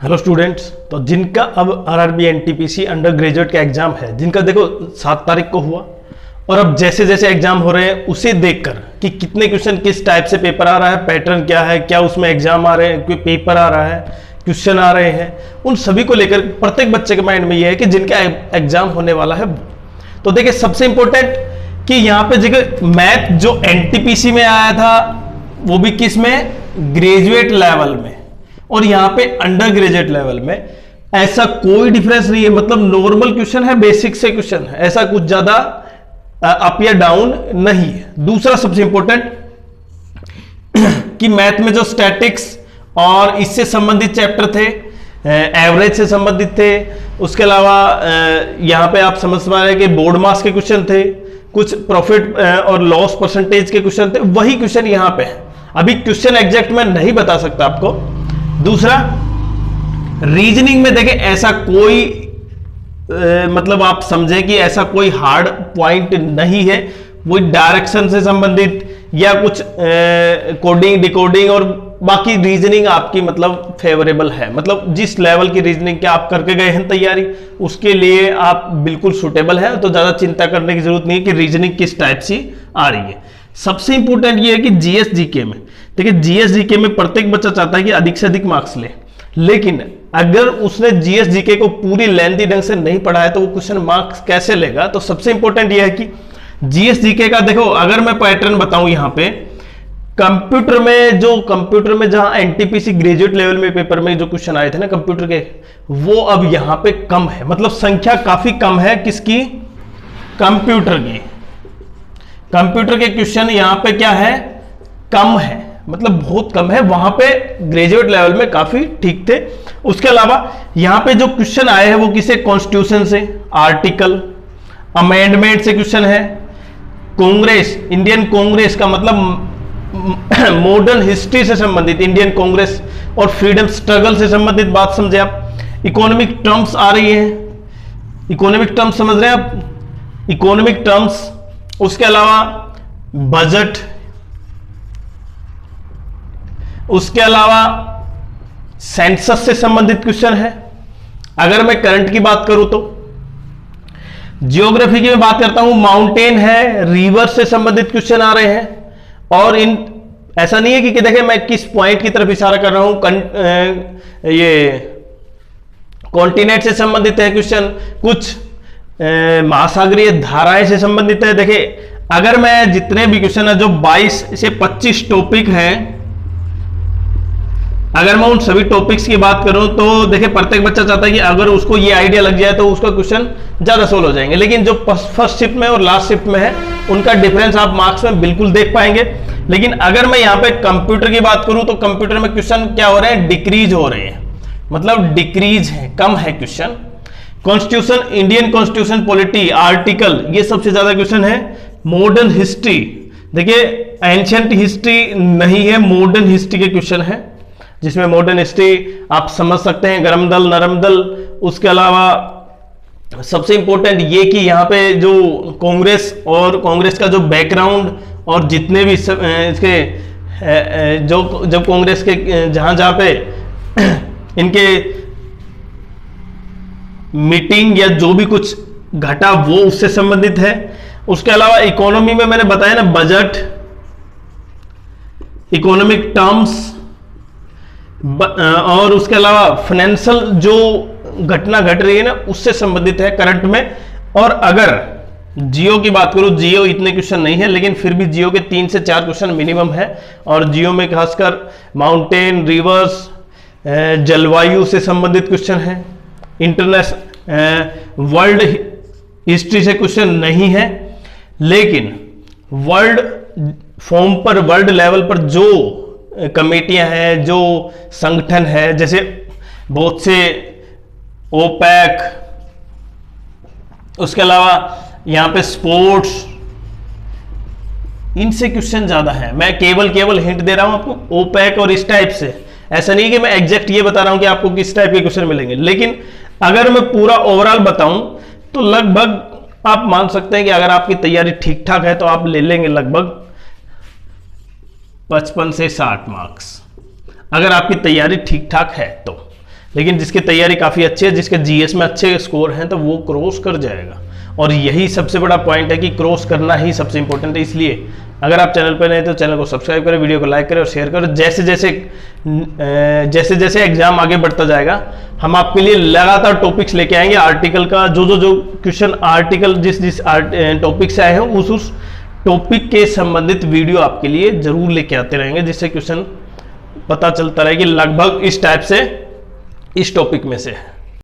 Hello students. तो जिनका अब आरआरबी एनटीपीसी अंडर ग्रेजुएट का एग्जाम है, जिनका देखो 7 तारीख को हुआ, और अब जैसे जैसे एग्जाम हो रहे हैं उसे देखकर कि कितने क्वेश्चन किस टाइप से पेपर आ रहा है, पैटर्न क्या है, क्या उसमें एग्जाम आ रहे हैं, कोई पेपर आ रहा है, क्वेश्चन आ रहे हैं, उन सभी को लेकर प्रत्येक बच्चे के माइंड में ये है कि जिनका एग्जाम होने वाला है। तो देखिए सबसे इंपॉर्टेंट कि यहाँ पे देखिए मैथ जो एनटीपीसी में आया था वो भी किस में, ग्रेजुएट लेवल में, और यहां पे अंडर ग्रेजुएट लेवल में ऐसा कोई डिफरेंस नहीं है। मतलब नॉर्मल क्वेश्चन है, बेसिक से क्वेश्चन है, ऐसा कुछ ज्यादा अप या डाउन नहीं है। दूसरा सबसे इंपॉर्टेंट कि मैथ में जो स्टैटिक्स और इससे संबंधित चैप्टर थे, एवरेज से संबंधित थे, उसके अलावा यहां पे आप समझ पा रहे हैं कि बोर्ड मास के क्वेश्चन थे, कुछ प्रॉफिट और लॉस परसेंटेज के क्वेश्चन थे, वही क्वेश्चन यहां पे है। अभी क्वेश्चन एग्जैक्ट मैं नहीं बता सकता आपको। दूसरा रीजनिंग में देखें ऐसा कोई मतलब आप समझें कि ऐसा कोई हार्ड पॉइंट नहीं है, वो डायरेक्शन से संबंधित या कुछ कोडिंग डिकोडिंग और बाकी रीजनिंग आपकी मतलब फेवरेबल है। मतलब जिस लेवल की रीजनिंग के आप करके गए हैं तैयारी, उसके लिए आप बिल्कुल सुटेबल है। तो ज्यादा चिंता करने की जरूरत नहीं है कि रीजनिंग किस टाइप से आ रही है। सबसे इंपॉर्टेंट ये है कि जीएस जीके में देखिए, जीएस जीके में प्रत्येक बच्चा चाहता है कि अधिक से अधिक मार्क्स ले, लेकिन अगर उसने जीएस जीके को पूरी लेंथी ढंग से नहीं पढ़ा है तो वो क्वेश्चन मार्क्स कैसे लेगा। तो सबसे इंपॉर्टेंट ये है कि जीएस जीके का देखो, अगर मैं पैटर्न बताऊं यहां पे कंप्यूटर में जहां एनटीपीसी ग्रेजुएट लेवल में पेपर में जो क्वेश्चन आए थे ना कंप्यूटर के, वो अब यहां पे कम है। मतलब संख्या काफी कम है किसकी, कंप्यूटर की। कंप्यूटर के क्वेश्चन यहां पे क्या है, कम है, मतलब बहुत कम है। वहां पे ग्रेजुएट लेवल में काफी ठीक थे। उसके अलावा यहां पे जो क्वेश्चन आए हैं वो किसे, कॉन्स्टिट्यूशन से, आर्टिकल, अमेंडमेंट से क्वेश्चन है, कांग्रेस, इंडियन कांग्रेस का मतलब मॉडर्न हिस्ट्री से संबंधित इंडियन कांग्रेस और फ्रीडम स्ट्रगल से संबंधित बात समझे आप। इकोनॉमिक टर्म्स आ रही है, इकोनॉमिक टर्म्स समझ रहे हैं आप, इकोनॉमिक टर्म्स। उसके अलावा बजट, उसके अलावा सेंसस से संबंधित क्वेश्चन है। अगर मैं करंट की बात करूं तो जियोग्राफी की मैं बात करता हूं, माउंटेन है, रिवर से संबंधित क्वेश्चन आ रहे हैं। और इन ऐसा नहीं है कि देखिए मैं किस पॉइंट की तरफ इशारा कर रहा हूं, ये कॉन्टिनेंट से संबंधित है क्वेश्चन, कुछ महासागरीय धाराएं से संबंधित है। देखिए अगर मैं जितने भी क्वेश्चन है जो 22 से 25 टॉपिक हैं, अगर मैं उन सभी टॉपिक्स की बात करूं तो देखिए प्रत्येक बच्चा चाहता है कि अगर उसको ये आइडिया लग जाए तो उसका क्वेश्चन ज्यादा सोल्व हो जाएंगे। लेकिन जो फर्स्ट शिफ्ट में और लास्ट शिफ्ट में है उनका डिफरेंस आप मार्क्स में बिल्कुल देख पाएंगे। लेकिन अगर मैं यहां पे कंप्यूटर की बात करूं तो कंप्यूटर में क्वेश्चन क्या हो रहे हैं, डिक्रीज हो रहे हैं, मतलब डिक्रीज है, कम है question. Constitution, Indian constitution polity, article, ये सबसे ज्यादा क्वेश्चन है। मॉडर्न हिस्ट्री, देखिए एंशिएंट हिस्ट्री नहीं है, मॉडर्न हिस्ट्री के क्वेश्चन है, जिसमें मॉडर्न हिस्ट्री आप समझ सकते हैं, गरम दल, नरम दल। उसके अलावा सबसे इंपॉर्टेंट ये कि यहाँ पे जो कांग्रेस और कांग्रेस का जो बैकग्राउंड और जितने भी इसके जो जब कांग्रेस के जहां पे इनके मीटिंग या जो भी कुछ घटा वो उससे संबंधित है। उसके अलावा इकोनॉमी में मैंने बताया ना, बजट, इकोनॉमिक टर्म्स, और उसके अलावा फाइनेंशियल जो घटना घट रही है ना उससे संबंधित है करंट में। और अगर जियो की बात करूं, जियो इतने क्वेश्चन नहीं है, लेकिन फिर भी जियो के 3 से 4 क्वेश्चन मिनिमम है। और जियो में खासकर माउंटेन, रिवर्स, जलवायु से संबंधित क्वेश्चन है। इंटरनेशनल वर्ल्ड हिस्ट्री से क्वेश्चन नहीं है, लेकिन वर्ल्ड फॉर्म पर, वर्ल्ड लेवल पर जो कमेटियां हैं, जो संगठन है, जैसे बहुत से ओपेक, उसके अलावा यहां पे स्पोर्ट्स, इनसे क्वेश्चन ज्यादा है। मैं केवल हिंट दे रहा हूं आपको, ओपेक और इस टाइप से। ऐसा नहीं कि मैं एग्जैक्ट ये बता रहा हूं कि आपको किस टाइप के क्वेश्चन मिलेंगे, लेकिन अगर मैं पूरा ओवरऑल बताऊं तो लगभग आप मान सकते हैं कि अगर आपकी तैयारी ठीक ठाक है तो आप ले लेंगे लगभग 55 से 60 मार्क्स, अगर आपकी तैयारी ठीक ठाक है तो। लेकिन जिसकी तैयारी काफ़ी अच्छी है, जिसके जीएस में अच्छे स्कोर हैं, तो वो क्रॉस कर जाएगा। और यही सबसे बड़ा पॉइंट है कि क्रॉस करना ही सबसे इंपॉर्टेंट है। इसलिए अगर आप चैनल पर नए तो चैनल को सब्सक्राइब करें, वीडियो को लाइक करें और शेयर करें। जैसे जैसे एग्जाम आगे बढ़ता जाएगा, हम आपके लिए लगातार टॉपिक्स लेके आएंगे। आर्टिकल का जो क्वेश्चन आर्टिकल जिस टॉपिक से आए हैं, उस टॉपिक के संबंधित वीडियो आपके लिए जरूर लेके आते रहेंगे, जिससे क्वेश्चन पता चलता रहे कि लगभग इस टाइप से इस टॉपिक में से है।